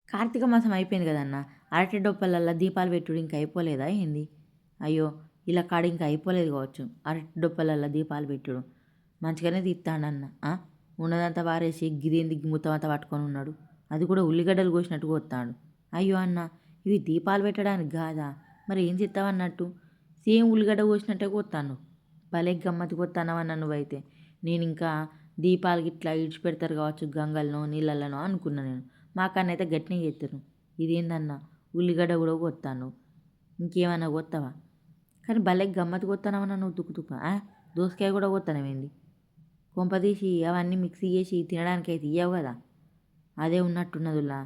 కార్తీక మాసం అయిపోయింది కదన్న. అరటి డొప్పలల్లో దీపాలు పెట్టుడు ఇంకా అయిపోలేదా ఏంది? అయ్యో! ఇలా కాడ ఇంకా అయిపోలేదు కావచ్చు అరటి డొప్పలల్లో దీపాలు పెట్టుడు. మంచిగానే తీత్తాండన్న. ఉన్నదంతా వారేసి గిదేంది మొత్తం అంతా పట్టుకొని ఉన్నాడు. అది కూడా ఉల్లిగడ్డలు కోసినట్టు కోత్తాండు. అయ్యో అన్న, ఇవి దీపాలు పెట్టడానికి కాదా? మరి ఏం చేస్తావన్నట్టు? సేమ్ ఉల్లిగడ్డ కోసినట్టే కోత్తాను. భలే గమ్మత్తు కోత్తానవన్న నువ్వైతే. నేను ఇంకా దీపాలు గిట్లా ఇడిచిపెడతారు కావచ్చు గంగలనో నీళ్ళలోనో అనుకున్నా నేను. మా కన్నైతే గట్టినే చేస్తారు. ఇదేందన్న ఉల్లిగడ్డ కూడా కోత్తాను. ఇంకేమన్నా కోత్తావా? కానీ భలే గమ్మత్తు కోత్తానవన్న నువ్వు తుక్కు. దోసకాయ కూడా కోత్తానవేంది? కొంపదీసి అవన్నీ మిక్సీ చేసి తినడానికైతే ఇయ్యవు కదా. అదే ఉన్నట్టున్నదులా.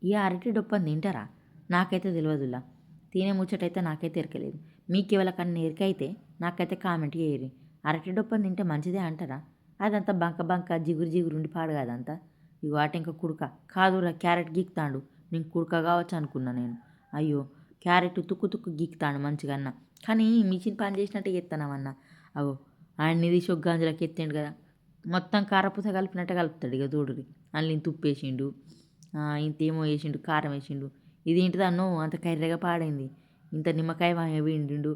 ఈ అరటి డొప్పని తింటారా? నాకైతే తెలియదులా. తినే ముచ్చటైతే నాకైతే ఎరకలేదు. మీకు ఎవరికన్నా ఎరకైతే నాకైతే కామెంట్ చేయరు. అరటి డొప్పని తింటే మంచిదే అంటారా? అదంతా బంక బంక జిగురు జిగురు ఉండి పాడు కాదంతా. ఇగో అటు ఇంకా కుడక కాదురా, క్యారెట్ గీక్తాండు. నేను కుడక కావచ్చు అనుకున్నా నేను. అయ్యో, క్యారెట్ తుక్కు తుక్కు గీక్తాండు మంచిగా. కానీ మిషన్ పని చేసినట్టే చేస్తానమన్నా. అగో ఆయన తీసి ఒక గంజులకి ఎత్తిండు కదా. మొత్తం కారపూస కలిపినట్టే కలుపుతాడు ఇక చూడుర్రి. అందులో ఇంత ఉప్పు వేసిండు, ఇంతేమో వేసిండు, కారం వేసిండు. ఇదేంటిది అన్నో అంత కర్రెగా పాడైంది. ఇంత నిమ్మకాయ పిండిండు.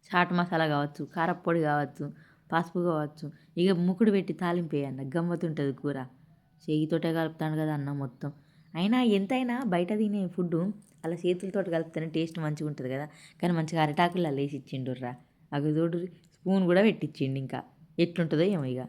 చాట్ మసాలా కావచ్చు, కారప్పొడి కావచ్చు, పసుపు కావచ్చు. ఇక ముక్కుడు పెట్టి తాలింపేయన్న గమ్మతుంటుంది కూర. చేయితోటే కలుపుతాను కదా అన్న మొత్తం. అయినా ఎంతైనా బయట తినే ఫుడ్డు అలా చేతులతో కలిపితేనే టేస్ట్ మంచిగా ఉంటుంది కదా. కానీ మంచిగా అరిటాకుల్లో వేసి ఇచ్చిండుర్రా. అవి చూడు, స్పూన్ కూడా పెట్టించిండు. ఇంకా ఎట్లుంటుందో ఏమో ఇక.